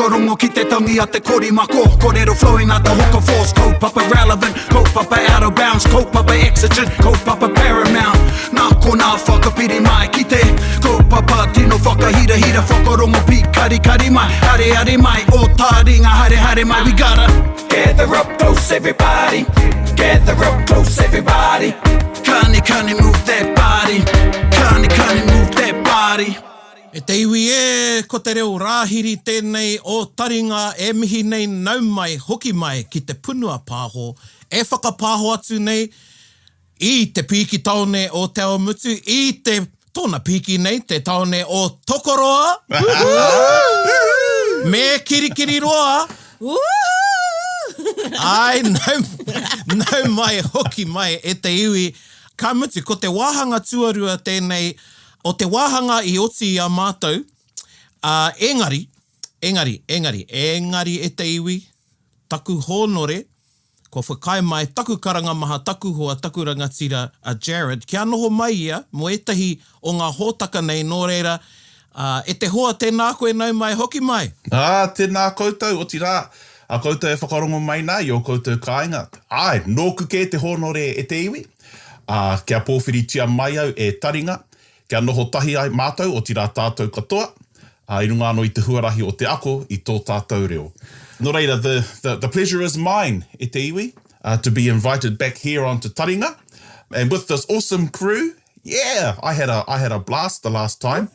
whakarongo ki te tangi a te korimako. Kōrero flowing out the hook of force. Kaupapa relevant, kaupapa out of bounds, kaupapa exigent, kaupapa paramount. Nā ko nā whakapiri mai ki te kaupapa tino whakahira hira whakarongo pi kari kari mai. Hare hare mai, o Taringa hare hare mai. We gotta gather up close everybody. Gather up close everybody. Kani move that body. Kani move that body. E te iwi ko te reo rāhiri tēnei o Taringa e mihi nei nau mai, hoki mai ki te punua pāho. E whakapāho atu nei i te piki taone o te ao mutu, i te tōna piki nei, te taone o Tokoroa. Me kirikiri roa. Ai, nau mai, hoki mai e te iwi. Ka mutu, ko te wāhanga tuarua tēnei, o te wāhanga i oti a mātou, engari e te iwi, taku hōnore, ko whakai mai, taku karangamaha, taku hoa, taku rangatira a Jared, kia noho mai ia, mo etahi o ngā hōtaka nei, nō reira, e te hoa tēnā koe nau mai, hoki mai. Tēnā koutou, o ti rā. A koutou e whakarongo mai nā, i o koutou kāinga. Ai, nōku ke te hōnore e te iwi. Kia pōwhiri tia mai au e Taringa. Kia noho tahi ai mātou o tira tātou katoa. I runga anō i te huarahi o te ako i tō tātou reo. Nō reira, the pleasure is mine, e te iwi, to be invited back here onto Taringa. And with this awesome crew, yeah, I had a blast the last time.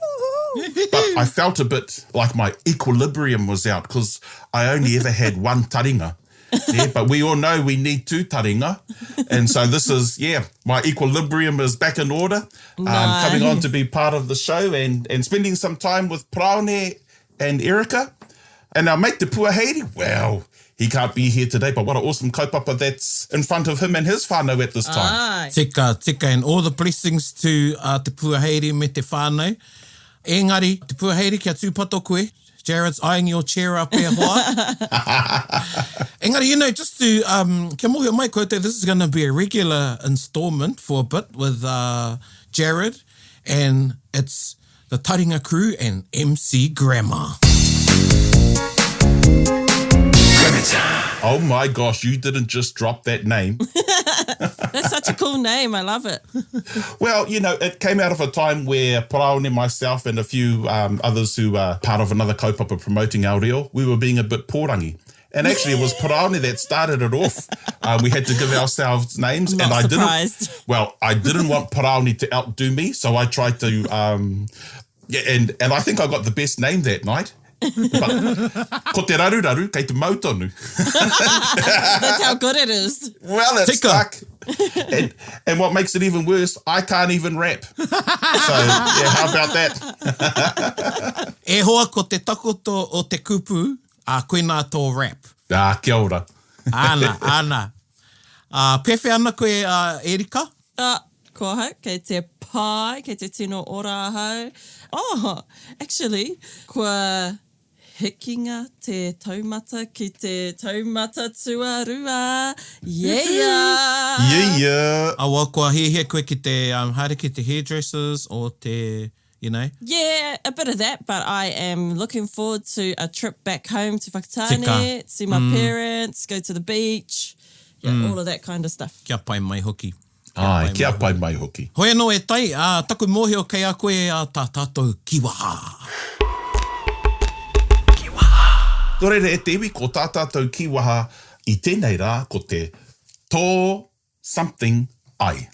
But I felt a bit like my equilibrium was out because I only ever had one taringa. Yeah, but we all know we need two taringa. And so this is, my equilibrium is back in order. Coming on to be part of the show and spending some time with Praone and Erica. And our mate, Te Puaheiri, well, he can't be here today, but what an awesome kaupapa that's in front of him and his whānau at this time. Tika, and all the blessings to Te Puaheiri me te whānau. Engari, Te Puaheiri, kia tūpato koe. Jared's eyeing your chair up there, hoa. Engari, just to, kia mohi mai kote, this is going to be a regular installment for a bit with Jared, and it's the Taringa crew and MC Grammar. Oh my gosh, you didn't just drop that name. That's such a cool name. I love it. Well, it came out of a time where Praone, myself, and a few others who are part of another kaupapa promoting our reo, we were being a bit pōrangi. And actually, it was Praone that started it off. We had to give ourselves names. Not and surprised. I didn't want Praone to outdo me, so I tried to... and I think I got the best name that night. But, ko te raru, kei te mautonu. That's how good it is. Well, it's stuck. And what makes it even worse, I can't even rap. So, how about that? E hoa ko te takoto o te kupu, a koe nā tō rap. Kia ora. Ana. Pewhi ana koe, Erika? Kua hau, kei te pai, kei te tino ora hau. Oh, actually, kua hikinga te taumata ki te taumata tuarua. Yeah. Awa, kua he koe ki te, haere ki te hairdressers or te, Yeah, a bit of that, but I am looking forward to a trip back home to Whakatane, see my parents, go to the beach, all of that kind of stuff. Kia pai mai hoki. Kia pai mai hoki. Hoi anō e tai, taku mōhio kei a koe tā tātou kiwaha. Tō reira e te iwi, ko tā tātou kiwaha i tēnei rā, ko te tō something ai.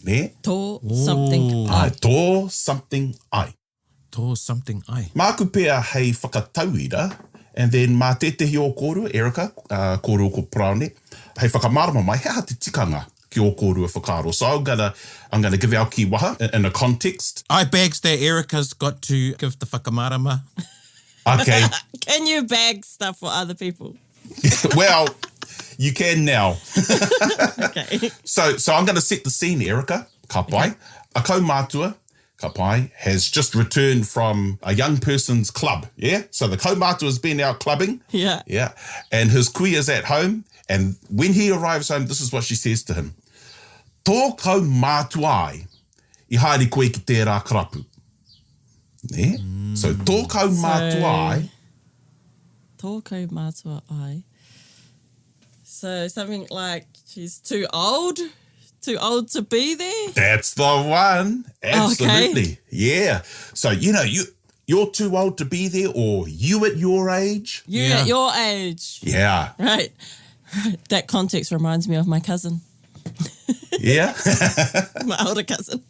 Ne? Tō something ai. Tō something ai. Tō something ai. Māku pēr hei whakatauira, and then mā tētehi o kōrua, Erica, kōrua ko Praone, hei whakamārama mai, hea te tikanga ki o kōrua whakaro. So I'm gonna give our kiwaha in a context. I bags that Erica's got to give the whakamārama. Okay. Can you bag stuff for other people? Well, you can now. Okay. So I'm going to set the scene, Erica. Ka pai. Okay. A kaumātua, ka pai, has just returned from a young person's club, yeah? So the kaumātua's been out clubbing. Yeah. Yeah. And his kui is at home. And when he arrives home, this is what she says to him. Tō kaumātua ai, I haere koe ki tērā karapu. Ne? So tō kaumātua ai, tō kaumātua ai. So something like she's too old to be there? That's the one. Absolutely. Okay. Yeah. So, you're too old to be there, or you at your age. You Yeah. at your age. Yeah. Right. That context reminds me of my cousin, Yeah. my older cousin.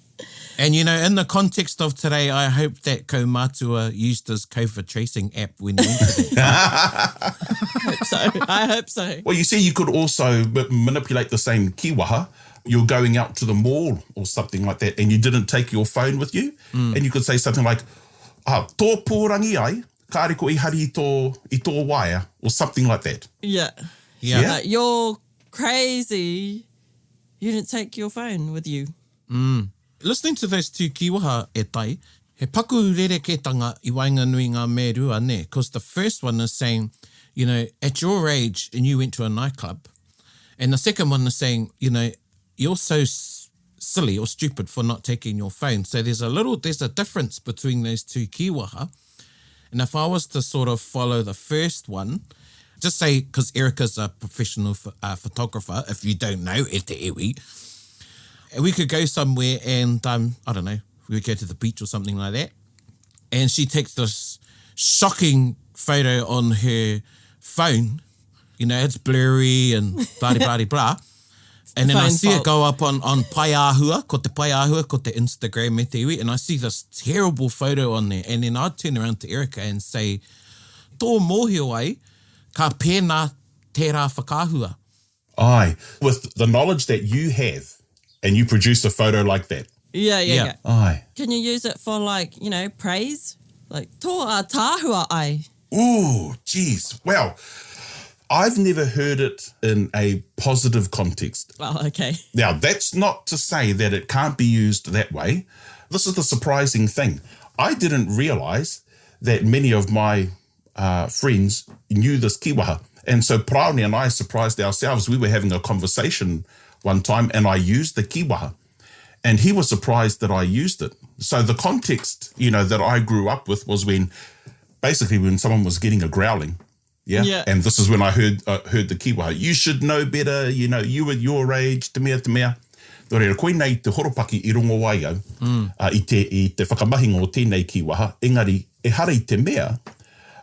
And, in the context of today, I hope that kaumātua used his COVID tracing app when he entered it. I hope so. Well, you see, you could also manipulate the same kiwaha. You're going out to the mall or something like that, and you didn't take your phone with you. And you could say something like, tō pōrangi ai, kāre ko I hari I tō waia, or something like that. Yeah. Yeah. Yeah. Like, you're crazy. You didn't take your phone with you. Listening to those two kiwaha e tai, he paku rereketanga I wainga nui ngā me rua ne, because the first one is saying, at your age and you went to a nightclub, and the second one is saying, you're so silly or stupid for not taking your phone. So there's a difference between those two kiwaha. And if I was to sort of follow the first one, just say, because Erica's a professional photographer, if you don't know, e te iwi, we could go somewhere and, I don't know, we would go to the beach or something like that. And she takes this shocking photo on her phone. It's blurry and blah. And then I see it go up on Paiahua, ko te Paiahua, ko te Instagram me te iwi, and I see this terrible photo on there. And then I'd turn around to Erica and say, tō mōhio ai, ka pēnā tērā whakahua. Aye. With the knowledge that you have, and you produce a photo like that. Yeah. Aye. Can you use it for praise? Like, tō a tāhua ai. Ooh, geez. Well, I've never heard it in a positive context. Well, okay. Now, that's not to say that it can't be used that way. This is the surprising thing. I didn't realise that many of my friends knew this kiwaha. And so Praone and I surprised ourselves. We were having a conversation one time and I used the kiwaha. And he was surprised that I used it. So the context, that I grew up with was when someone was getting a growling. Yeah. And this is when I heard the kiwaha. You should know better, you at your age, te mea. Nō reira, koe nei te horopaki I rongo wai au, I te whakamahinga o tēnei kiwaha, engari, e hara I te mea,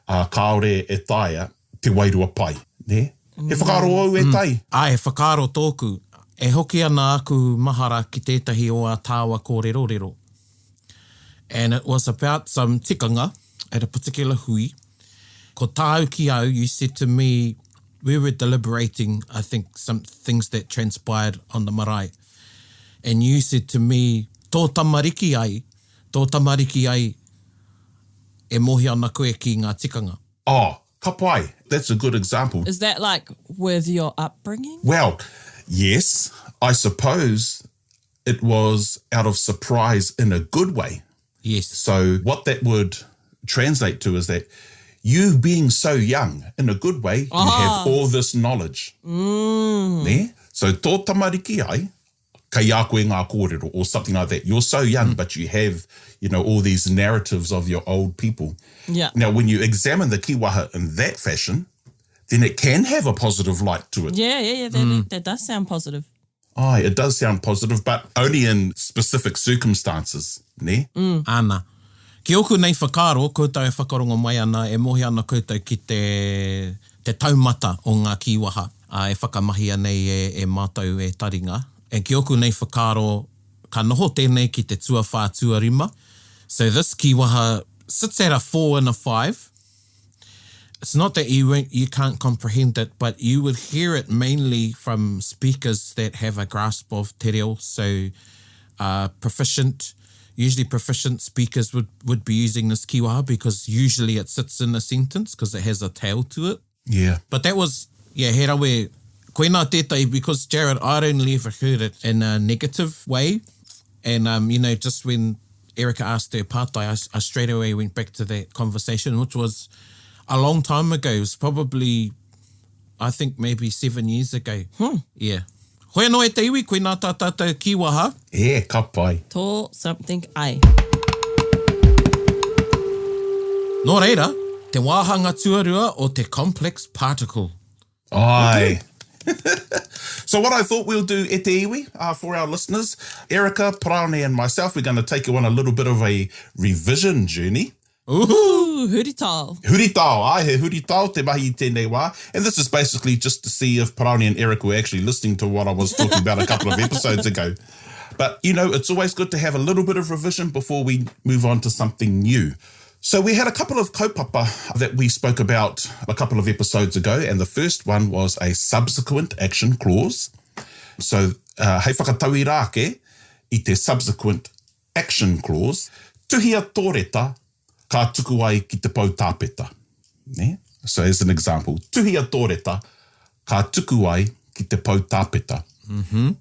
kaore e taia te wairua pai. Ne? He whakaro au e tai. Ai, he whakaro tōku. E hoki ana aku mahara ki tētahi o a tāua kōrero. And it was about some tikanga at a particular hui. Ko tāu ki au, you said to me, we were deliberating, I think, some things that transpired on the marae. And you said to me, tō tamariki ai, e mohi ana koe ki ngā tikanga. Oh, ka pai. That's a good example. Is that with your upbringing? Well, yes, I suppose it was out of surprise in a good way. Yes. So what that would translate to is that you being so young, in a good way, you have all this knowledge. Ne? So tō tamariki ai, kai a koe ngā kōrero, or something like that. You're so young, but you have, all these narratives of your old people. Yeah. Now, when you examine the kiwaha in that fashion, then it can have a positive light to it. Yeah. That does sound positive. Aye, it does sound positive, but only in specific circumstances, ne? Ana. Ki oku nei whakaro, koutou e whakarongo mai ana, e mohi ana koutou ki te taumata o ngā kiwaha. E whakamahi anei e mātou e taringa. E ki oku nei whakaro, ka noho tēnei ki te tuawha tuarima. So this kiwaha sits at a 4 and a 5. It's not that you can't comprehend it, but you would hear it mainly from speakers that have a grasp of te reo. So usually proficient speakers would be using this kiwaha because usually it sits in a sentence because it has a tail to it. Yeah. But that was, he rawe, koe nā tētai, because Jared, I'd only ever heard it in a negative way. And, just when Erica asked her pātai, I straight away went back to that conversation, which was a long time ago. It was probably, I think, maybe 7 years ago. Yeah. Hoi anō e te iwi, koe nā tātou kiwaha. E, ka pai. Tō something ai. Nō reira, Te wāhanga tuarua o te complex particle. Ai. So what I thought we'll do, e te iwi, for our listeners, Erica, Parane and myself, we're going to take you on a little bit of a revision journey. Ooh, huritau. Huritau, ai he huritau te mahi tēnei wā. And this is basically just to see if Parane and Erica were actually listening to what I was talking about a couple of episodes ago. But, you know, it's always good to have a little bit of revision before we move on to something new. So we had a couple of kaupapa that we spoke about a couple of episodes ago, and the first one was a subsequent action clause. So, hei whakataui rāke I te subsequent action clause, tuhia tōreta ka tuku ai ki te pou tāpeta. Ne? So as an example, tuhia tōreta ka tuku ai ki te pou tāpeta.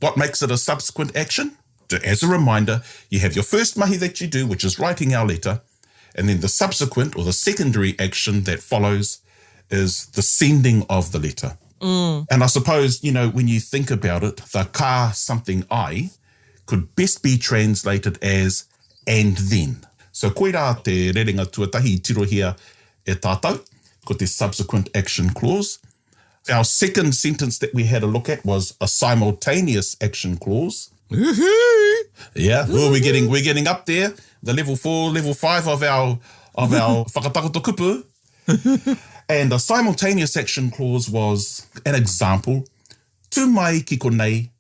What makes it a subsequent action? As a reminder, you have your first mahi that you do, which is writing our letter, and then the subsequent or the secondary action that follows is the sending of the letter. And I suppose, you know, when you think about it, the ka something I could best be translated as and then. So koe rā te rerenga tuatahi I tirohia e tātou, ko te subsequent action clause. Our second sentence that we had a look at was a simultaneous action clause. Yeah, well, we're getting up there, the level 4, level 5 of our whakatakoto kupu. And a simultaneous action clause was an example. Tu mai ki konei,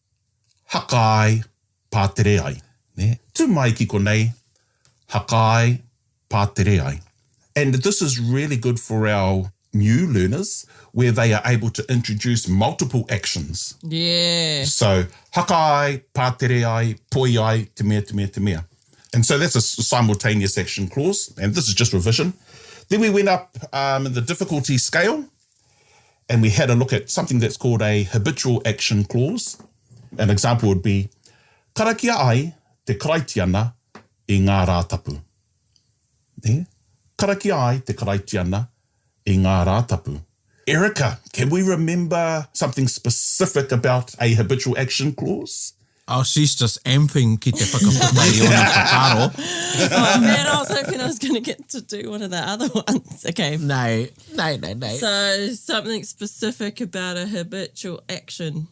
hakai pātere ai. Ne? Tu mai ki konei, hakai pātere ai. And this is really good for our new learners, where they are able to introduce multiple actions. Yeah. So, hakai, pātere ai, poi ai, te mea, te mea, te mea. And so that's a simultaneous action clause, and this is just revision. Then we went up in the difficulty scale, and we had a look at something that's called a habitual action clause. An example would be, karakia ai te karaitiana I ngā rātapu. Yeah? Karakia ai te karaitiana I ngā rātapu. Erica, can we remember something specific about a habitual action clause? Oh, she's just amping ki te whakaputai o na whakaro. Oh man, I was hoping I was going to get to do one of the other ones. Okay. No. So something specific about a habitual action.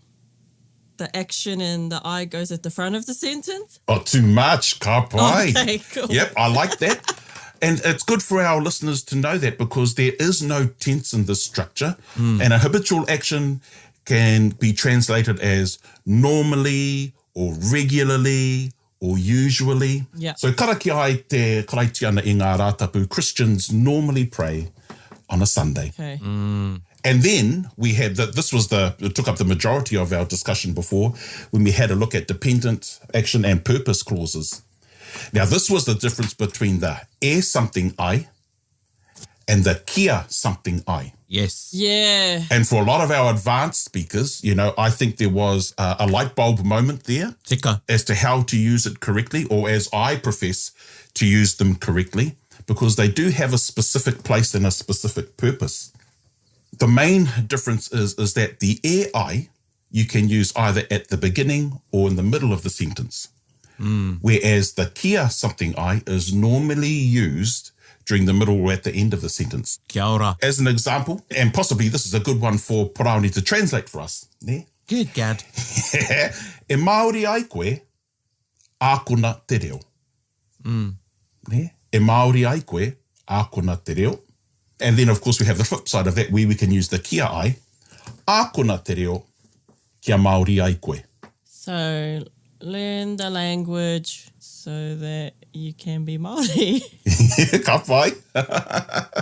The action and the I goes at the front of the sentence? Oh, too much, ka pai. Okay, cool. Yep, I like that. And it's good for our listeners to know that because there is no tense in this structure. And a habitual action can be translated as normally or regularly or usually. Yeah. So karaki ai te karaitiana I ngā rātapu, Christians normally pray on a Sunday. Okay. And then we had it took up the majority of our discussion before when we had a look at dependent action and purpose clauses. Now, this was the difference between the e something I and the kia something I. Yes. Yeah. And for a lot of our advanced speakers, you know, I think there was a light bulb moment there Tika. as to how to use it correctly, or as I profess to use them correctly, because they do have a specific place and a specific purpose. The main difference is that the e I you can use either at the beginning or in the middle of the sentence. Whereas the kia something I is normally used during the middle or at the end of the sentence. Kia ora. As an example, and possibly this is a good one for Paraone to translate for us. Ne? Good gad. E Māori ai koe, ākona te reo. Ne? E Māori ai koe, ākona te reo. And then, of course, we have the flip side of that, where we can use the kia ai, ākona te reo, kia Māori ai koe. So learn the language so that you can be Māori. Ka pai.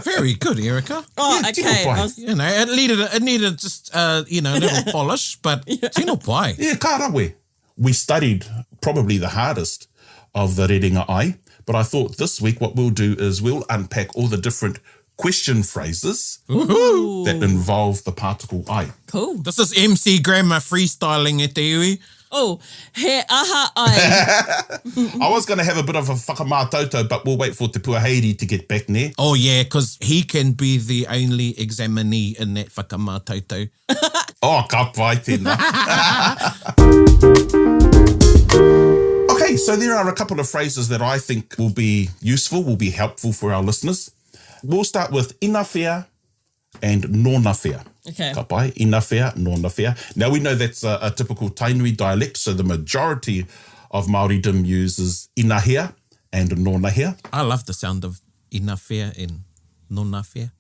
Very good, Erica. Oh, Yeah, okay. tino pai. I was- You know, it needed just, a little polish, but tino pai. Yeah, ka rawe. We studied probably the hardest of the rerenga ai, but I thought this week what we'll do is we'll unpack all the different question phrases that involve the particle I. Cool. This is MC Grammar freestyling e te iwi. Oh, he aha ai. I was going to have a bit of a whakamātauto, but we'll wait for Te Puaheiri to get back there. Oh, yeah, because he can be the only examinee in that whakamātautau. Oh, ka pai tēnā. Okay, so there are a couple of phrases that I think will be useful, will be helpful for our listeners. We'll start with ina whea and nōna whea. Okay. Ka pai, ina whea, nōna whea. Now we know that's a typical Tainui dialect, so the majority of Māoridom uses ina hea and nōna hea. I love the sound of ina whea and nōna whea.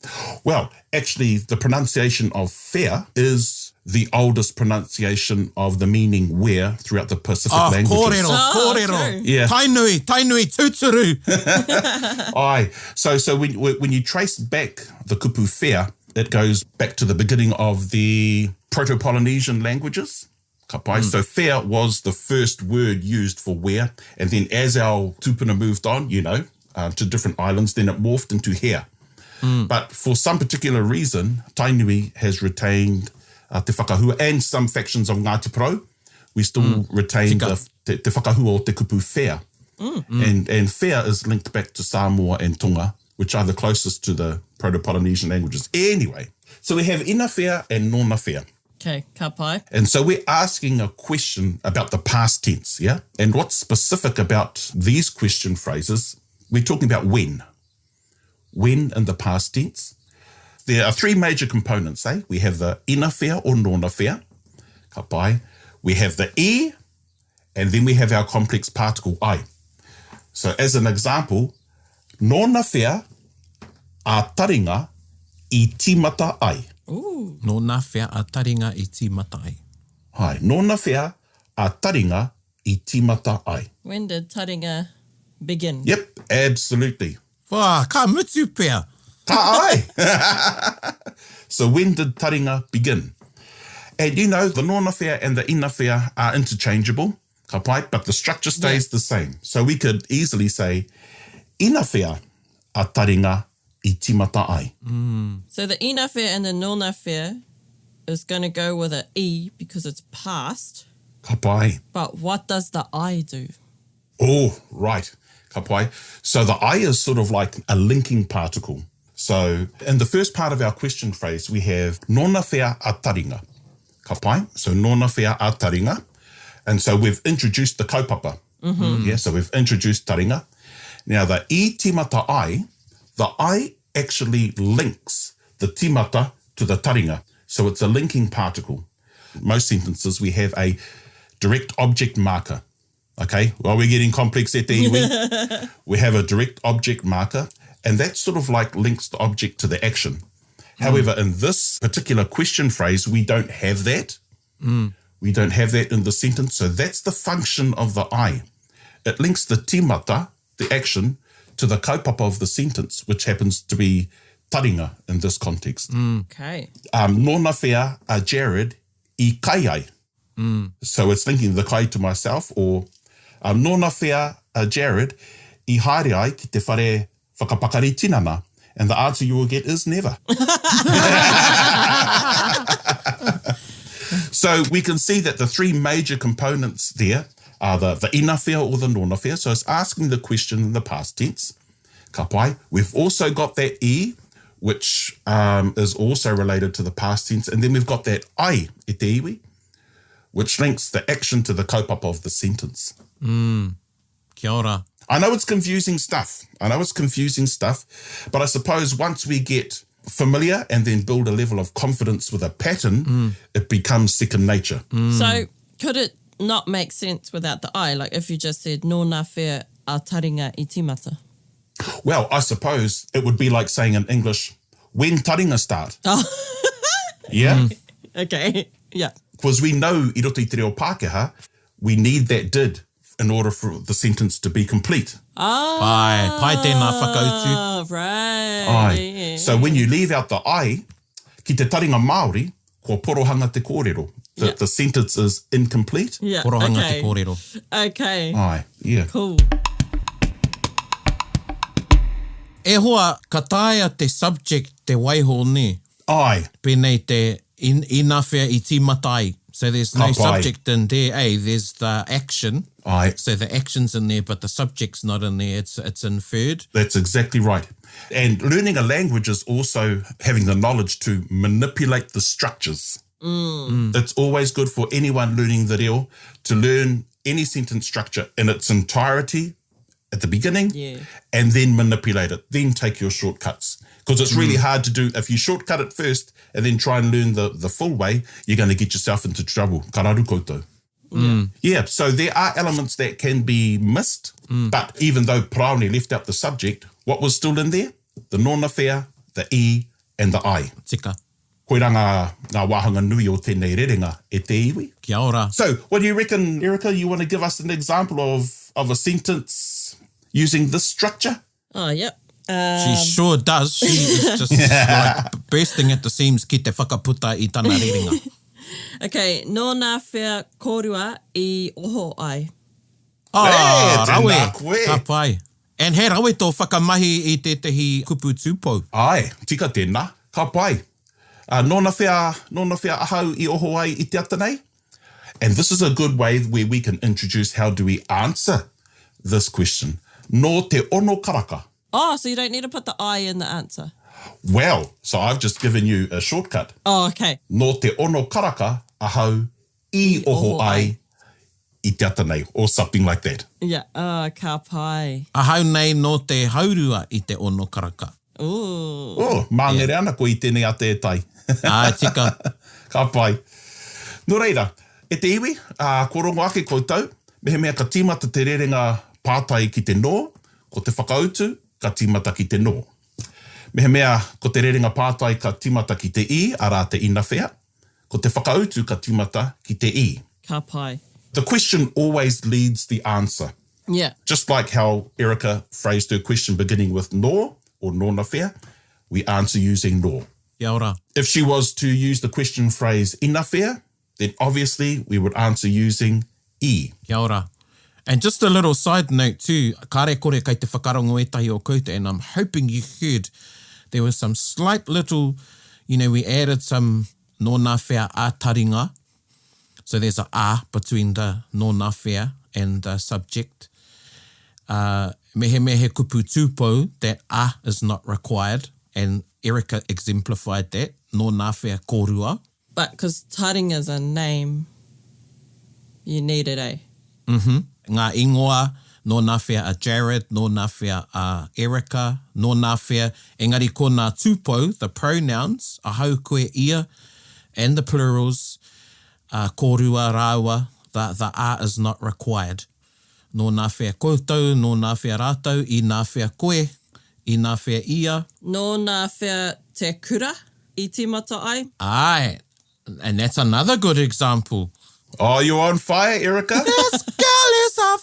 Well, actually, the pronunciation of whea is the oldest pronunciation of the meaning where throughout the Pacific languages. Kōrero, Oh, kōrero. true. Yeah. Tainui, tūturu. Aye. So when you trace back the Kupu whea, it goes back to the beginning of the Proto-Polynesian languages. Ka pai. So whea was the first word used for where, and then as our tupuna moved on, to different islands, then it morphed into hea. But for some particular reason, Tainui has retained te whakahua, and some factions of Ngāti Porou, we still retain te whakahua o te kupu whea. And whea is linked back to Samoa and Tonga, which are the closest to the Proto-Polynesian languages. Anyway, so we have ina whea and nōna whea. Okay, ka pai. And so we're asking a question about the past tense, yeah? And what's specific about these question phrases, we're talking about when. When in the past tense. There are three major components, eh? We have the ina whea or nōna whea, ka pai. We have the e, and then we have our complex particle ai. So as an example, nōna whea a taringa I tīmata ai. Ooh. Nōna whea a taringa I tīmata ai. Hai, nōna whea a taringa I tīmata ai. When did Taringa begin? Yep, absolutely. Wā, ka mutu pēr. Ta ai. So when did taringa begin? And the nōna whea and the ina whea are interchangeable, ka pai, but the structure stays the same. So we could easily say, ina whea a taringa I tīmata ai. So the ina whea and the nōna whea is going to go with an e because it's past. Ka pai. But what does the I do? Oh, right. Ka pai. So the I is sort of like a linking particle. So in the first part of our question phrase, we have nōna whea a taringa. Ka pai. So nōna whea a taringa. And so we've introduced the kaupapa. Yeah, so we've introduced taringa. Now the I tīmata ai, the I actually links the tīmata to the taringa. So it's a linking particle. Most sentences we have a direct object marker. Okay, well, we're getting complex at the iwi. We have a direct object marker, and that sort of like links the object to the action. However, in this particular question phrase, we don't have that. We don't have that in the sentence, so that's the function of the I. It links the tīmata, the action, to the kaupapa of the sentence, which happens to be taringa in this context. Okay. Nōna whea a Jared I kai ai. So it's linking the kai to myself, or nōna whea a Jared I haere ai ki te whare whakapakari tinana. And the answer you will get is never. So we can see that the three major components there are the ina whea or the nōna whea. So it's asking the question in the past tense. Ka pai. We've also got that e, which is also related to the past tense. And then we've got that ai, e te iwi, which links the action to the kaupapa of the sentence. Kia ora. I know it's confusing stuff. But I suppose once we get familiar and then build a level of confidence with a pattern, it becomes second nature. So could it not make sense without the I? Like if you just said nōna whea a taringa I tīmata. Well, I suppose it would be like saying in English, when taringa start? Oh. Yeah? Okay. Yeah. Because we know i roto I te reo Pākehā, we need that did in order for the sentence to be complete. Pai tēnā whakautu. Oh, right. Ai. So when you leave out the I, ki te taringa Māori, kua porohanga te kōrero. The sentence is incomplete. Yeah. Porohanga Okay. te kōrero. Okay. Ai, yeah. Cool. E hoa, ka taea te subject te waiho ne. Ai, Pēnei te ina whea I tīmata ai. So there's no Ka pai. subject in there, There's the action. ai. So the action's in there, but the subject's not in there. It's inferred. That's exactly right. And learning a language is also having the knowledge to manipulate the structures. It's always good for anyone learning the reo to learn any sentence structure in its entirety at the beginning Yeah. and then manipulate it, then take your shortcuts. Because it's really hard to do. If you shortcut it first and then try and learn the full way, you're going to get yourself into trouble. Kararu koutou. Yeah, so there are elements that can be missed, but even though Praone left out the subject, what was still in there? The nona whea, the e, and the I. Tika. Koe rā ngā wāhanga nui o tēnei rerenga e te iwi. Kia ora. So, what do you reckon, Erica? You want to give us an example of a sentence using this structure? Oh, yep. She sure does. She is just like bursting at the seams ki te whakaputa I tana rerenga. Okay, nō nā whea kōrua I oho ai. Tēnā koe. Ka pai. And he rawe tō whakamahi I tētahi kupu tūpou. Ai, tika tēnā, ka pai. Nōna whea ahau I oho ai I te ata nei. And this is a good way where we can introduce how do we answer this question. Nō te ono karaka. Oh, so you don't need to put the I in the answer. Well, so I've just given you a shortcut. Oh, okay. Nō te ono karaka ahau I oho ai I te ata nei, or something like that. Yeah. Oh, ka pai. Ahau nei no te haurua I te ono karaka. Ooh. Oh, māngere ana ko I tēnei ate e tai. Tika. Ka pai. Nō reira, e te iwi, ko rongo ake koutou, mehe mea ka tīmata te rerenga pātai ki te nō, ko te whakautu, ka tīmata ki te nō. Mehe mea, ko te rerenga pātai ka tīmata ki te I, arā te ina whea, ko te whakautu ka tīmata ki te I. Ka pai. The question always leads the answer. Yeah. Just like how Erica phrased her question beginning with nō, or nōna whea, we answer using nō. Kia ora. If she was to use the question phrase ina whea, then obviously we would answer using I. Kia ora. And just a little side note too, kare kore kai te whakarongo etahi o koutou, and I'm hoping you heard there was some slight little, we added some nōna whea a taringa. So there's a a between the nōna whea and the subject. Mehe mehe kupu tūpou, that a is not required, and Erica exemplified that, nōna whea kōrua. But because Taringa is a name, you need it, eh? Ngā ingoa, nōna whea a Jared, nōna whea a Erica, nōna whea, engari ko nā tūpou, the pronouns, ahau koe ia, and the plurals, kōrua, rāua, the a is not required. Nōna whea koutou, nōna whea rātou, I nā whea koe, I nā whea ia. Nō nā whea te kura I tīmata ai. Aye, and that's another good example. Oh, you're on fire, Erica? This girl is on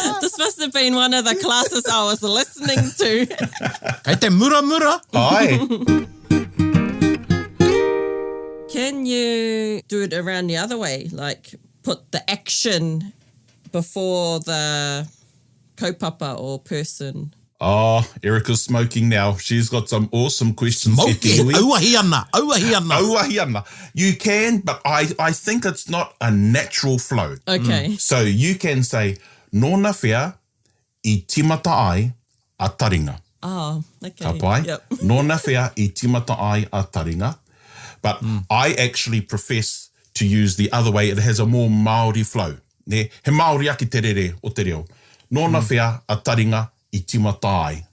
fire! This must have been one of the classes I was listening to. Kei te mura mura. Ai. Can you do it around the other way? Like put the action before the kaupapa or person? Oh, Erica's smoking now. She's got some awesome questions. Smoky, auahi ana, auahi ana. Auahi ana. You can, but I think it's not a natural flow. Okay. So you can say, nōna whea I tīmata ai a taringa. Oh, okay. Ka pai? Yep. Nōna whea I tīmata ai a taringa. But I actually profess to use the other way. It has a more Māori flow. Ne? He Māori aki te rere o te reo. Nōna whea a taringa I tīmata ai.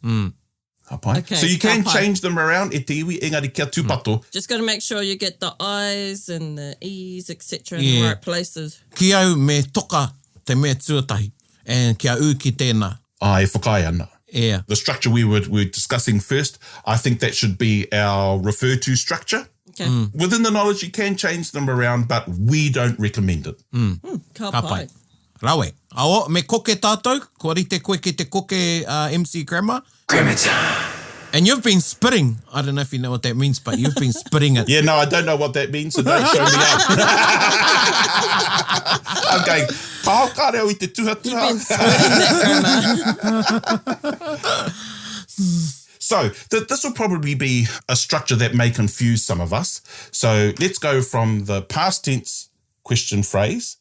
Ka pai? Okay, So you can ka pai. change them around e te iwi, engari kia tūpato. Just got to make sure you get the I's and the E's, etc. in Yeah. the right places. Ki au me toka te mea tuatahi, and kia u ki tēnā. Ai, whakai ana. Yeah. The structure we were discussing first, I think that should be our refer to structure. Okay. Within the knowledge, you can change them around, but we don't recommend it. Ka Ka pai. pai. Rawe. Awa, me koke tātou, ko rite koe ki te koke MC Grammar. Grammar time. And you've been spitting. I don't know if you know what that means, but you've been spitting it. Yeah, no, I don't know what that means, so don't show me up. I'm going, pao ka reo I te tuha You've tuha. been splitting that grammar. So this will probably be a structure that may confuse some of us. So let's go from the past tense question phrase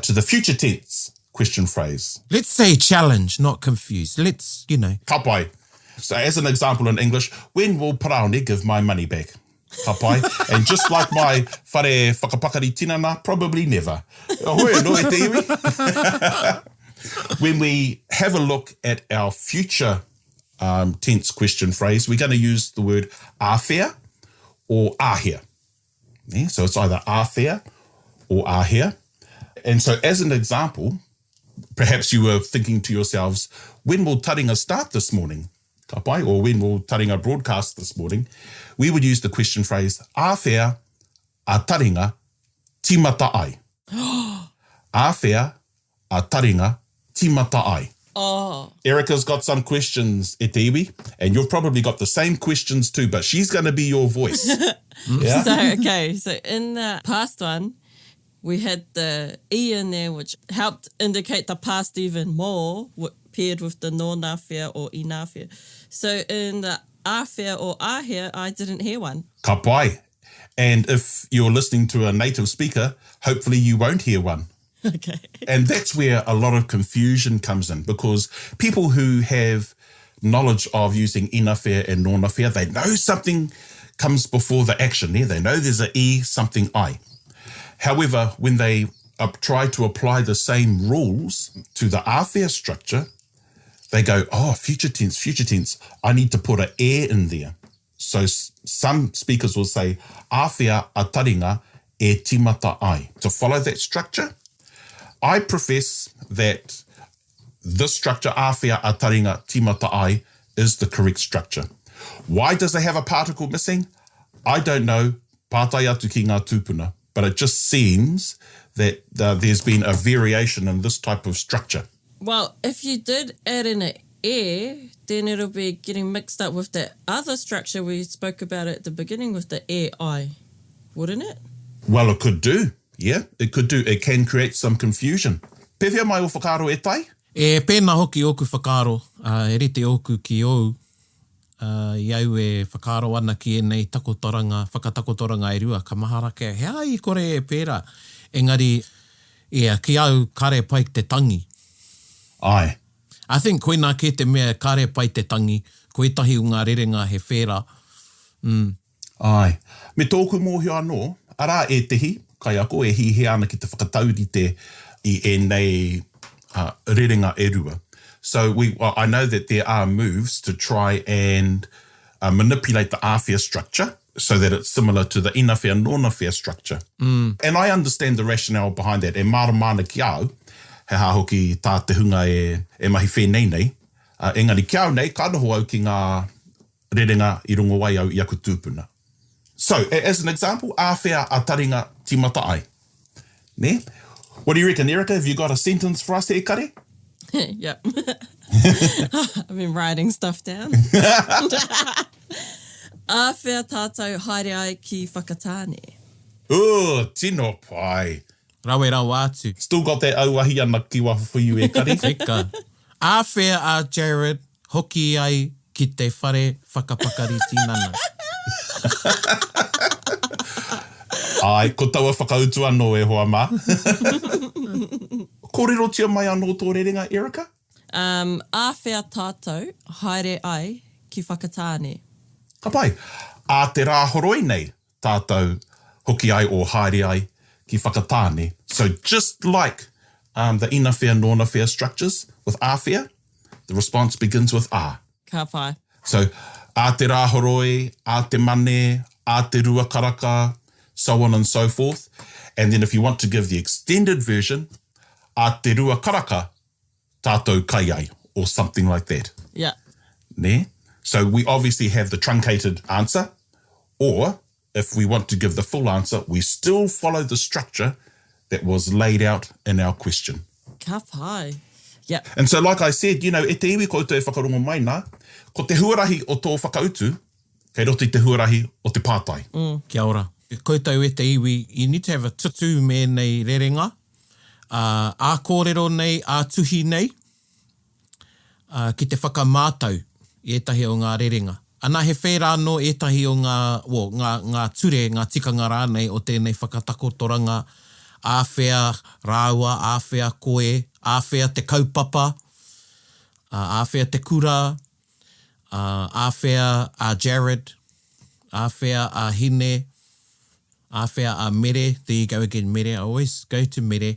to the future tense question phrase. Let's say challenge, not confuse. Let's, Ka pai. So as an example in English, when will Praone give my money back? Ka pai. And just like my whare whakapakari tinana, probably never. Hoi no e te iwi. when we have a look at our future tense question phrase, we're going to use the word āwhea or āhea. Yeah, so it's either āwhea or āhea. And so as an example, perhaps you were thinking to yourselves, when will Taringa start this morning? Ka pai, or when will Taringa broadcast this morning? We would use the question phrase, āwhea a Taringa timata ai. Āwhea a Taringa timata ai. Oh. Erica's got some questions, e te iwi, and you've probably got the same questions too, but she's going to be your voice. Yeah? So in the past one, we had the E in there, which helped indicate the past even more, paired with the no-ngāwhea or i-ngāwhea. So in the āwhea or āhea, I didn't hear one. Ka pai. And if you're listening to a native speaker, hopefully you won't hear one. Okay. And that's where a lot of confusion comes in, because people who have knowledge of using inawhea and no-ngāwhea, they know something comes before the action there. They know there's an E, something I. However, when they try to apply the same rules to the āwhea structure, they go, oh, future tense, I need to put an e in there. So some speakers will say, āwhea a Taringa e timata ai. To follow that structure, I profess that this structure, āwhea a Taringa timata ai, is the correct structure. Why does it have a particle missing? I don't know. Pātai atu ki ngā tūpuna. But it just seems that there's been a variation in this type of structure. Well, if you did add in an e, then it'll be getting mixed up with that other structure we spoke about at the beginning with the e I, wouldn't it? Well, it could do. Yeah, it could do. It can create some confusion. Pewhia mai o whakaaro e tai? E pēnā hoki oku whakaaro, e rite oku ki ou, iau e whakaaro ana ki e nei takotoranga, whakatakotoranga e rua, ka maharake, hea I kore e pēra. Engari, ki au kare pai te tangi. Ai. I think koina ke te mea kare pai te tangi, koetahi o ngā rerenga he whēra. Ai. Me tōku mōhio anō, arā e tehi, kai ako e hihe ana ki te whakataurite I e nei rerenga e rua. So I know that there are moves to try and manipulate the āwhea structure so that it's similar to the inawhea no-ngāwhea structure. And I understand the rationale behind that. E māramana ki au, he hā hoki tā te hunga e mahi whenei nei. Engari ki au nei, ka noho au ki ngā rerenga I rongo wai au I aku tūpuna. So, as an example, āwhea a Taringa timata ai. Ne? What do you reckon, Erica? Have you got a sentence for us, e kare? Yep. I've been writing stuff down. Āwhea tātou haere ai ki whakatāne. Oh, tino pai. Rawe rawa atu. Still got that auahi ana ki wafu for you, e kare? Eka. Āwhea a Jared, hoki ai ki te whare whakapakari tinana. Ai, ko taua whakautu anō e hoa mā. Kōrero tia mai anō tō rerenga, Erica? Āwhea tātou haere ai ki whakatāne. Ka pai, a te rā horoi nei tātou hoki ai o haere ai ki whakatāne. So just like the inawhea no-ngāwhea structures with āwhea, the response begins with a. Ka pai. So, a te rā horoi, a te mane, a te rua karaka, so on and so forth. And then if you want to give the extended version, a te rua karaka, tātou kai ai, or something like that. Yeah. Ne? So we obviously have the truncated answer, or if we want to give the full answer, we still follow the structure that was laid out in our question. Ka pai. Yep. And so like I said, you know, e te iwi koutou e whakarongo mai nā, ko te huarahi o tō whakautu, kei roti te huarahi o te pātai. Kia ora. Koutou e te iwi, you need to have a tutu me nei rerenga, a kōrero nei, a tuhi nei, ki te whakamātau I etahi o ngā rerenga. Ana he whēra anō etahi o ngā ture, ngā tikanga rānei o tēnei whakatakotoranga, āwhea rāua, āwhea koe, āwhea te kaupapa, āwhea te kura, āwhea a Jared, āwhea a Hine, Āwhea a mere, there you go again, mere. I always go to mere.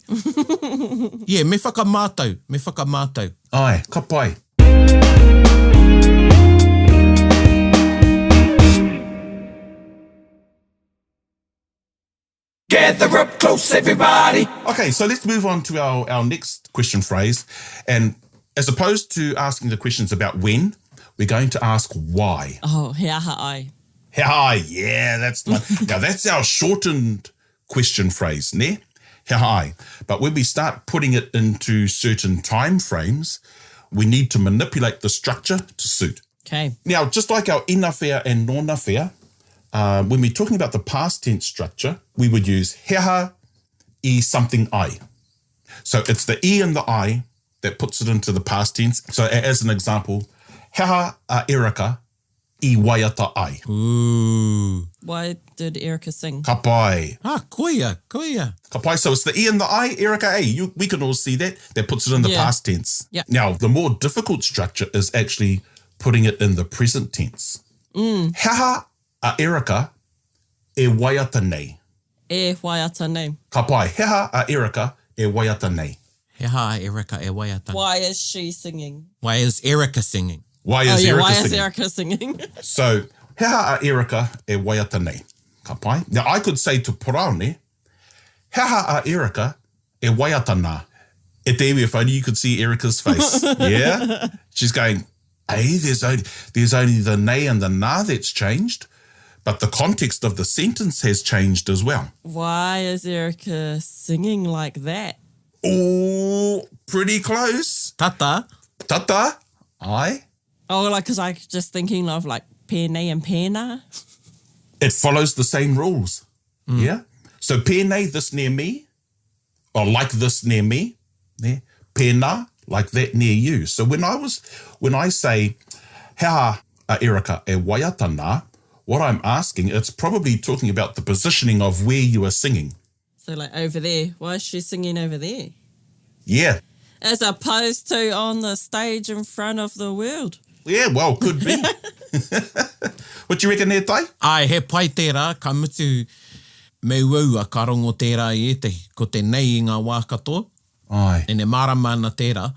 Yeah, me whakamātau. Ai, ka pai. Gather up close, everybody. Okay, so let's move on to our next question phrase. And as opposed to asking the questions about when, we're going to ask why. Oh, he aha ai. Hi, yeah, that's the one. Now, that's our shortened question phrase, ne? Hi. But when we start putting it into certain time frames, we need to manipulate the structure to suit. Okay. Now, just like our ina whea and nona whea, when we're talking about the past tense structure, we would use heha I something I. So it's the I and the I that puts it into the past tense. So as an example, heha a Erika I waiata ai. Ooh. Why did Erica sing? Ka pai. Koia. Ka pai. So it's the I and the I, Erika A. We can all see that. That puts it in the past tense. Yeah. Now, the more difficult structure is actually putting it in the present tense. Heha a Erika e waiata nei. E waiata nei. Ka pai. Heha a Erika e waiata nei. Heha Erika e waiata. Why is she singing? Why is Erica singing? Why is Erika why singing? is Erica singing? So, heha a Erika e waiata nei. Ka pai. Now, I could say to Paraone, heha a Erika e waiata nā. E te iwi, if only you could see Erika's face. Yeah? She's going, hey, there's only the nei and the nā that's changed, but the context of the sentence has changed as well. Why is Erica singing like that? Oh, pretty close. Tata. Tata, ai. Oh, like, because I just thinking of like pēnei and pēnā. It follows the same rules. Yeah? So pēnei, this near me, or like this near me. Yeah? Pēnā, like that near you. So when I say, heha a Erika e waiata nā, what I'm asking, it's probably talking about the positioning of where you are singing. So like over there. Why is she singing over there? Yeah. As opposed to on the stage in front of the world. Yeah, well, could be. What do you reckon there, Tai? Ai, he pai tērā, ka mutu me uaua ka rongo tērā I ete, ko te nei I ngā wā katoa. Ai. E ne māramana tērā.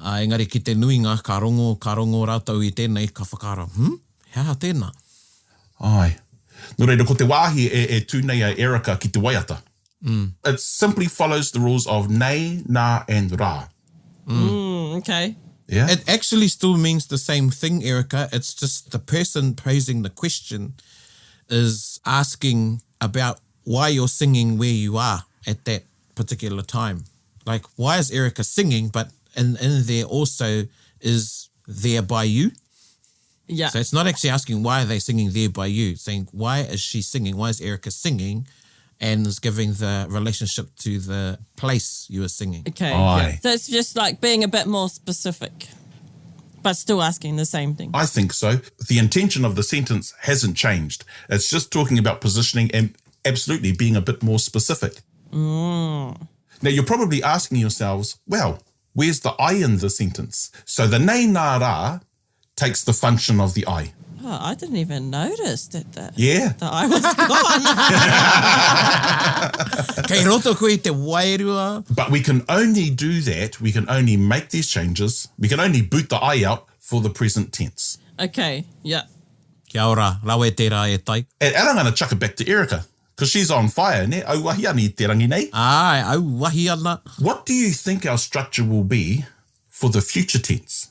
Engari ki te nuinga, ka rongo rātou I tēnei, ka whakara. Hea tēnā. Ai. Nō reira, ko te wāhi e tūnei a Erika ki te waiata. It simply follows the rules of nei, nā, and rā. Okay. Yeah? It actually still means the same thing, Erica. It's just the person posing the question is asking about why you're singing where you are at that particular time. Like, why is Erica singing? But in there also is there by you. Yeah. So it's not actually asking why are they singing there by you. It's saying, why is she singing? Why is Erica singing? And is giving the relationship to the place you are singing. Okay. Aye. So it's just like being a bit more specific, but still asking the same thing. I think so. The intention of the sentence hasn't changed. It's just talking about positioning and absolutely being a bit more specific. Now, you're probably asking yourselves, well, where's the I in the sentence? So the nei nā rā takes the function of the I. Oh, I didn't even notice that Yeah. I was gone. Kei roto koe te wairua. But we can only do that, we can only make these changes, we can only boot the I out for the present tense. Okay, yeah. Kia ora, lawe tērā e tai. And I'm going to chuck it back to Erika, because she's on fire, ne? Auwahi ani te rangi nei. Ai, au wahi ana. What do you think our structure will be for the future tense?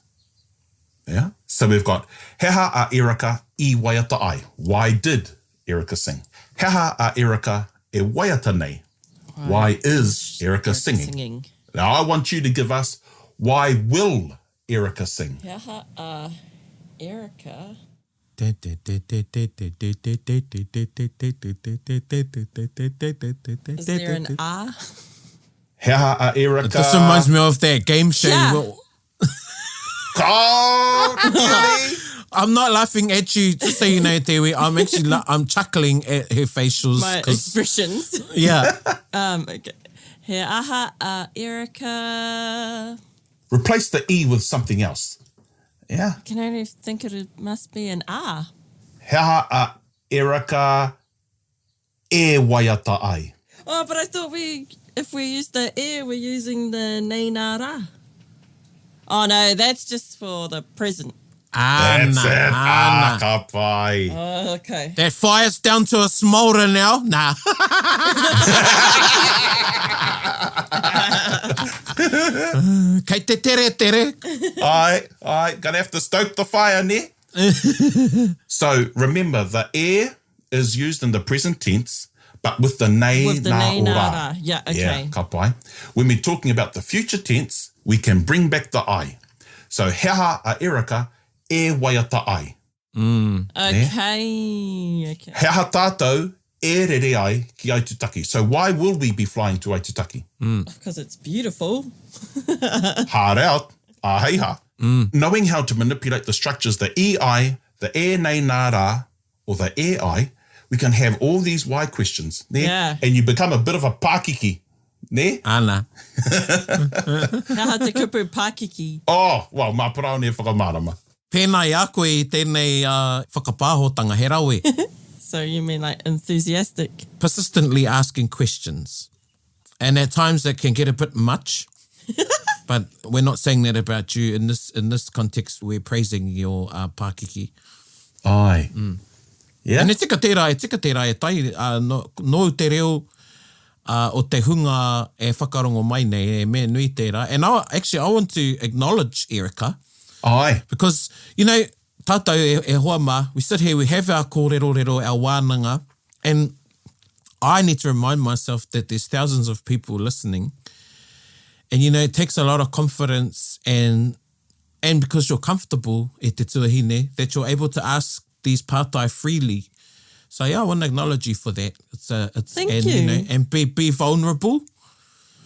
Yeah. So we've got heha a Erika I waiata ai. Why did Erika sing? Heha a Erika e waiata nei. Why is Erika singing? Now I want you to give us why will Erika sing? Heha Erica. Is Is there an ah? Heha a Erika. This reminds me of that game show. Yeah. Oh, really? I'm not laughing at you, just so you know, Tewi. I'm actually I'm chuckling at her facials. My expressions. Yeah. Okay. He aha Erica. Replace the E with something else. Yeah. I can only think it must be an ah. Heha a Erika e waiata ai. Oh, but I thought if we use the e, we're using the nei nā rā. Oh, no, that's just for the present. That's it. Ka pai. Oh, okay. That fire's down to a smoulder now. Nah. Kei te tere. Ai, gonna have to stoke the fire, ne? So remember, the e is used in the present tense, but with the nei nā o rā. Yeah, okay. Yeah, ka pai. When we're talking about the future tense, we can bring back the ai. So heha a Erika, e waiata ai. Okay. Heha tātou, e rere ai ki Aitutaki. So why will we be flying to Aitutaki? Because it's beautiful. Hard out, aheiha. Knowing how to manipulate the structures, the e-ai, the e nei nā rā, or the e-ai, we can have all these why questions. Ne? Yeah. And you become a bit of a Pākiki. Ne? Ana. Kaha te kupu Pākiki. Oh, well, mā parao ne whakamārama. Pēnā i a koe I tēnei whakapāhotanga he rawe. So you mean like enthusiastic? Persistently asking questions. And at times that can get a bit much. But we're not saying that about you. In this context, we're praising your Pākiki. Ai. Yeah. And e tika tērā e tai, no te reo o te hunga e whakarongo mai nei, e me nui tērā. And I want to acknowledge Erika. Ai. Because, tātou e hoa mā, we sit here, we have our kōrero, our wānanga, and I need to remind myself that there's thousands of people listening. And, it takes a lot of confidence and because you're comfortable, e te tuahine, that you're able to ask these pātai freely. So, yeah, I want to acknowledge you for that. Thank you. And be vulnerable.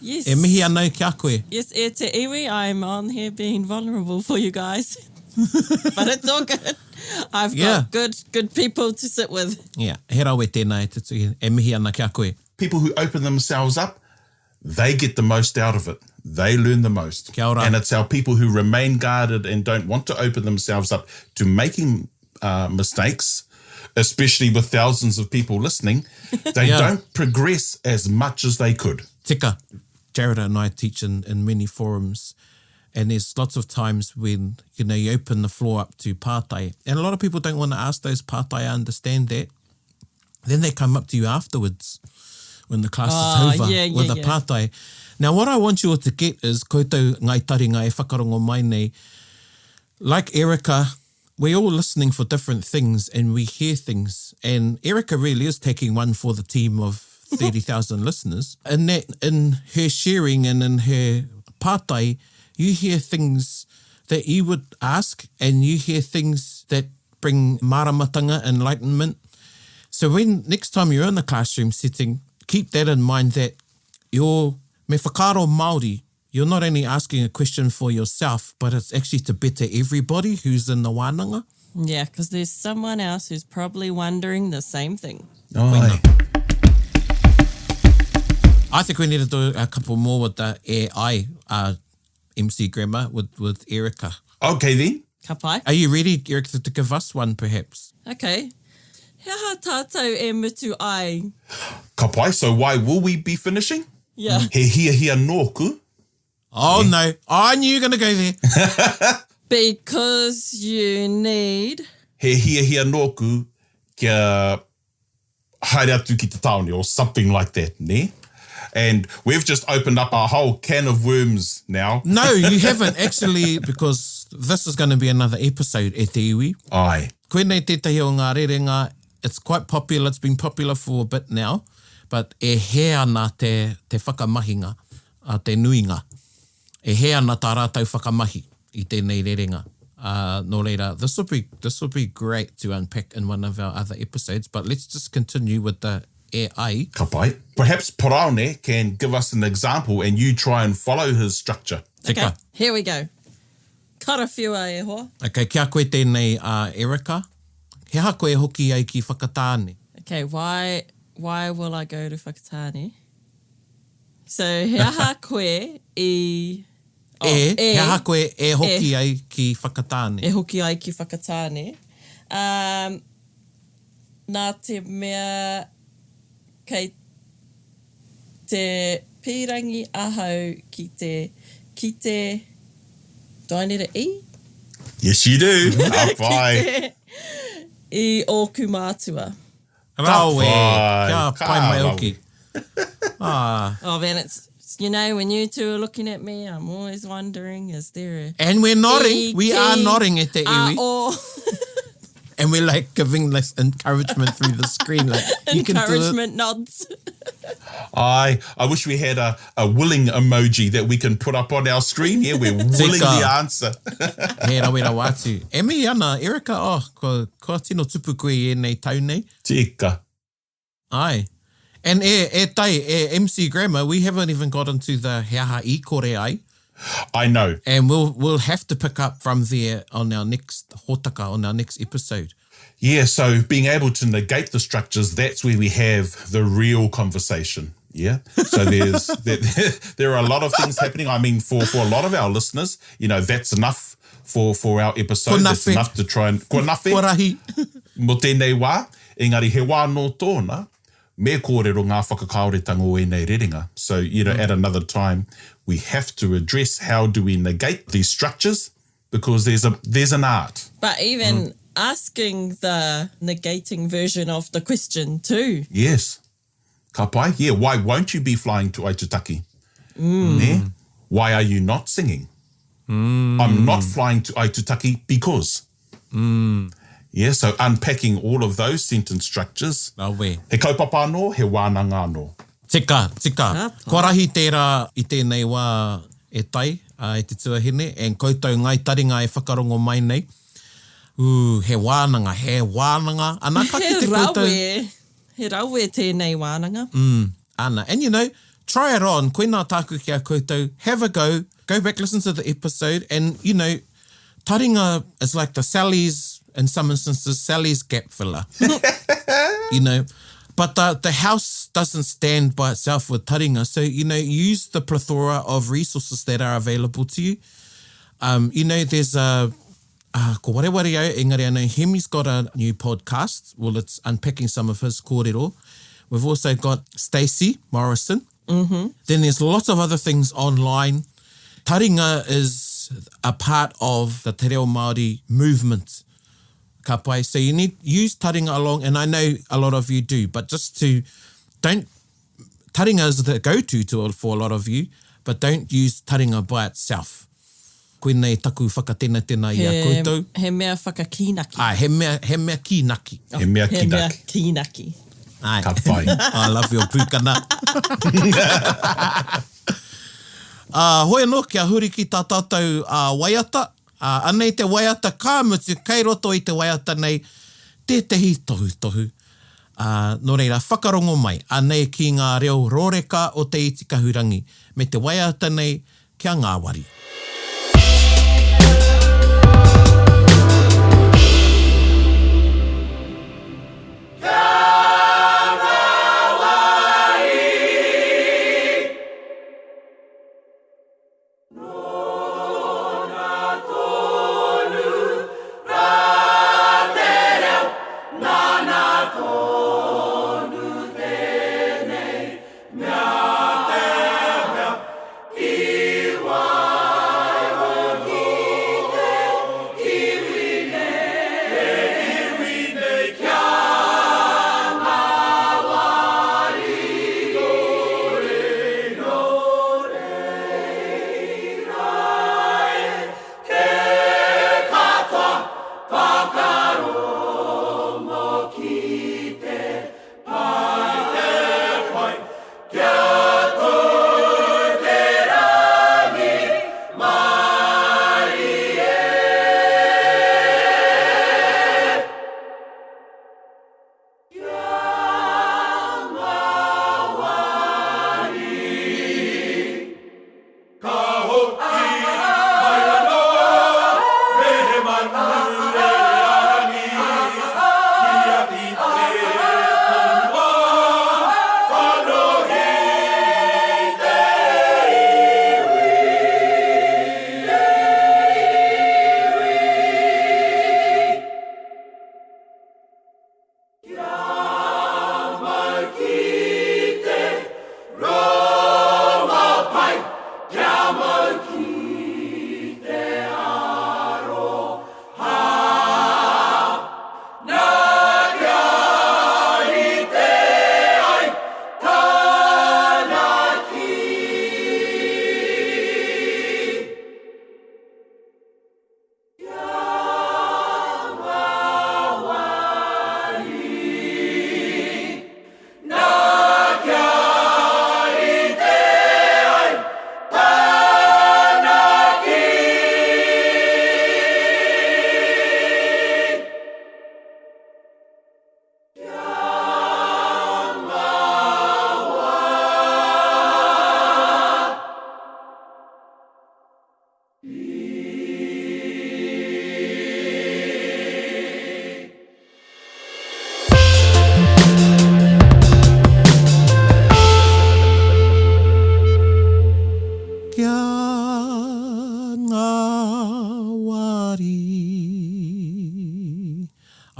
Yes. E mihi anau ki a koe. Yes, e te iwi, I'm on here being vulnerable for you guys. But it's all good. I've got good people to sit with. Yeah, he rawe tēnā e te tuhi, e mihi ana ki a koe. People who open themselves up, they get the most out of it. They learn the most. Kia ora. And it's our people who remain guarded and don't want to open themselves up to making mistakes, especially with thousands of people listening, they don't progress as much as they could. Tika, Jared and I teach in many forums, and there's lots of times when, you open the floor up to pātai, and a lot of people don't want to ask those pātai, I understand that. Then they come up to you afterwards when the class is over with a pātai. Now, what I want you all to get is, koutou ngai taringa e whakarongo mai nei, like Erika, we're all listening for different things and we hear things. And Erika really is taking one for the team of 30,000 listeners. And that in her sharing and in her pātai, you hear things that you would ask and you hear things that bring maramatanga, enlightenment. So when next time you're in the classroom setting, keep that in mind that you're me whakaro Māori, you're not only asking a question for yourself, but it's actually to better everybody who's in the wānanga. Yeah, because there's someone else who's probably wondering the same thing. Ai. I think we need to do a couple more with the AI MC grammar with Erika. Okay then. Ka pai. Are you ready, Erika, to give us one perhaps? Okay. He aha tātou e mutu ai? Ka pai, so why will we be finishing? Yeah. He hia nōku. Oh no, I knew you were going to go there. Because you need... He hia nōku kia haere atu ki te taone or something like that, ne? And we've just opened up our whole can of worms now. No, you haven't actually, because this is going to be another episode, e te iwi. Ai. Koenei tētahi o ngā rerenga, it's quite popular, it's been popular for a bit now, but e he ana te whakamahinga, te nuinga. E he ana tā rātou whakamahi I tēnei rerenga. No reira, this will be great to unpack in one of our other episodes, but let's just continue with the AI. Ka pai. Perhaps Paraone can give us an example and you try and follow his structure. Okay, here we go. Karawhiua e hoa. Okay, kia koe tēnei Erika. He ha koe hoki ai ki whakatāne. Okay, why will I go to whakatāne? So, he aha koe I... he ha koe e hoki ai ki whakatāne. E hoki ai ki whakatāne. Nā te mea kei te pīrangi ahau ki te, do I need an E? Yes, you do. Awhai. I o kumātua. Rawe, pai. kia Ka pai mai rawe. oki. Ah. Oh man, it's, you know, when you two are looking at me, I'm always wondering, is there a And we're nodding. E, We ki, are nodding at the a, iwi. o? And we're like giving this encouragement through the screen. Like, you can do it. Encouragement nods. I wish we had a willing emoji that we can put up on our screen. Yeah, we're willing the answer. He rawera wātu. E mi ana, Erika, ko tino tupu koe e nei tau nei. Tika. Ai. And MC Grammar, we haven't even got into the he aha I kore ai. I know. And we'll have to pick up from there on our next hotaka, on our next episode. Yeah, so being able to negate the structures, that's where we have the real conversation. Yeah. So there are a lot of things happening. I mean, for a lot of our listeners, you know, that's enough for our episode. That's enough to try and... Ko nawhi. Ko rahi. Mo tēnei wā, engari he wā no tōna, me kōrero ngā whakakaoretanga o enei rerenga. So, you know, at another time, we have to address how do we negate these structures, because there's an art. But even asking the negating version of the question too. Yes. Ka pai. Yeah, why won't you be flying to Aitutaki? Ne? Why are you not singing? I'm not flying to Aitutaki because. Yeah, so unpacking all of those sentence structures. Rawe. He kaupapa anō, he wānanga anō. Tika. Ka pai. Ko rahi tērā I tēnei wā e tai, e te tuahine, and koutou ngai taringa e whakarongo mai nei. He wānanga. Anaka ki te koutou. He rawe tēnei wānanga. Ana. And you know, try it on. Koe nā tāku kia koutou. Have a go. Go back, listen to the episode. And, you know, taringa is like the Sally's, in some instances, Sally's gap filler. You know, but the house doesn't stand by itself with taringa. So, you know, use the plethora of resources that are available to you. You know, there's ko wareware au, engari anō, Hemi's got a new podcast. Well, it's unpacking some of his kōrero. We've also got Stacey Morrison. Then there's lots of other things online. Taringa is a part of the te reo Māori movement. Ka pai. So you need use taringa along, and I know a lot of you do, but just taringa is the go-to for a lot of you, but don't use taringa by itself. Koenei taku whakatena I a koutou. He mea whakakinaki. He mea kinaki. He mea He mea kinaki. kinaki. Ai. Ka pai. I love your pūkana. Hoi anō, kia huri ki tā tātou waiata. Anei te waiata kāmutu, kei roto I te waiata nei, tētehi tohu. Nō reira, whakarongo mai, anei ki ngā reo rōreka o te itikahurangi. Me te waiata nei, kia ngā wari.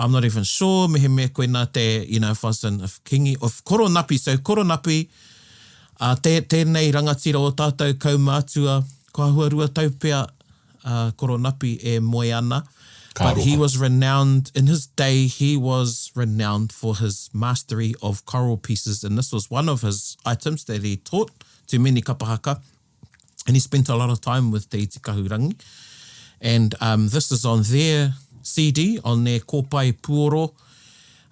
I'm not even sure, mehe mea koe nā te, if koronapi, so koronapi, tēnei rangatira o tātou kaumātua, kua huarua tau pea koronapi e moe ana. But he was renowned, in his day, he was renowned for his mastery of choral pieces, and this was one of his items that he taught to many kapahaka, and he spent a lot of time with Te Iti Kahurangi. And this is on their CD, on their Kōpai Puoro,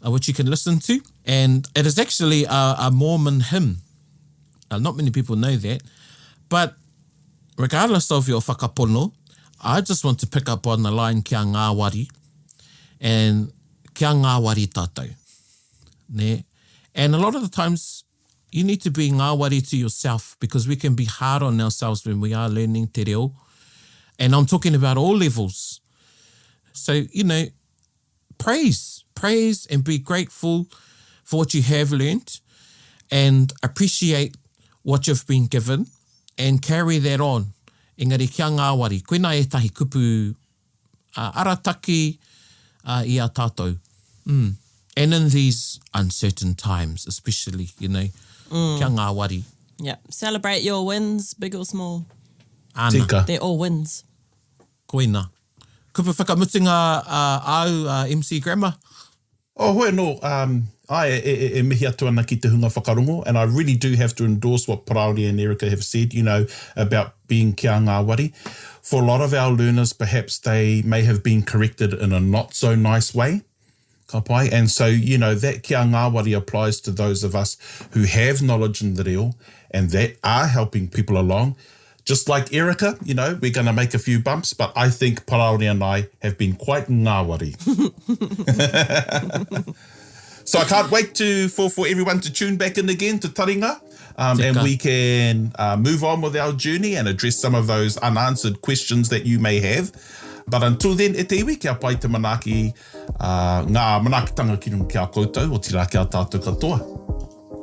which you can listen to. And it is actually a Mormon hymn. Not many people know that. But regardless of your whakapono, I just want to pick up on the line kia ngā wari. And kia ngā wari tātou. Ne? And a lot of the times, you need to be ngā wari to yourself, because we can be hard on ourselves when we are learning te reo. And I'm talking about all levels. So, praise and be grateful for what you have learned and appreciate what you've been given and carry that on. Engari, kia ngā wari, koina e tahi kupu arataki i a tātou. And in these uncertain times, especially, kia ngā wari. Yeah, celebrate your wins, big or small. Ana. Tika. They're all wins. Koina. Kupu whakamutinga au MC Grammar? Oh, hoi no, e mihi atu ana ki te hunga whakarongo, and I really do have to endorse what Parauri and Erika have said, about being kia ngā wari. For a lot of our learners, perhaps they may have been corrected in a not so nice way, ka pai, and so, that kia ngā wari applies to those of us who have knowledge in the reo and that are helping people along. Just like Erika, we're going to make a few bumps, but I think Parauri and I have been quite ngāwari. So I can't wait for everyone to tune back in again to Taringa, and we can move on with our journey and address some of those unanswered questions that you may have. But until then, e te iwi, kia pai te manaki, ngā manakitanga ki runga kia koutou, o tira kia tātou katoa.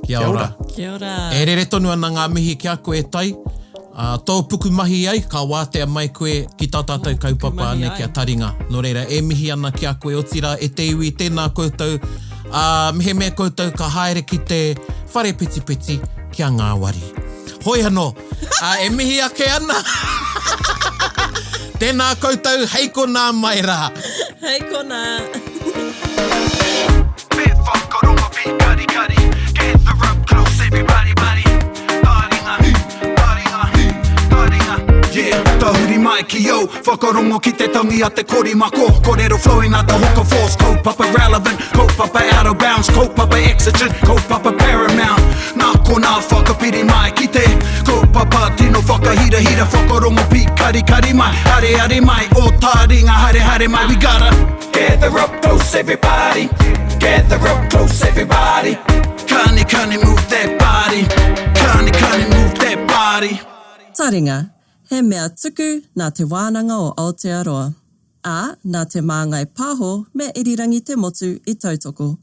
Kia ora. Kia ora. E rere tonu ana ngā mihi kia koe tai. Tō puku mahi ai, ka wātea mai koe ki tā tātou kaupapa ane kia Taringa. Nō reira, e mihi ana kia koe o tira, e te iwi, tēnā koutou, mehe mea koutou ka haere ki te whare piti piti kia ngā wari. Hoi anō, e mihi ake ana. Tēnā koutou, hei kona mai rā. Hei kona. Bit whakarongo, be kari kari. Get the rope close, everybody, buddy. Yeah, tahuri mai ki yo, whakarongo ki te tangi a te korimako. Korero flowing out the hooker force, kaupapa relevant, kaupapa out of bounds, kaupapa exigent, kaupapa paramount. Nā kona whakapiri mai ki te kaupapa tino whakahira hira, whakarongo pi kari kari mai, hare hare mai, o Taringa hare hare mai. We gotta gather up close everybody, gather up close everybody. Kani move that body, kani move that body. Taringa, he mea tuku nā te wānanga o Aotearoa. Nā te māngai pāho me irirangi te motu I tautoko.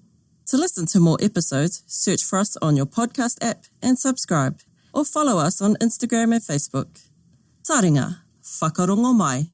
To listen to more episodes, search for us on your podcast app and subscribe, or follow us on Instagram and Facebook. Taringa, whakarongo mai.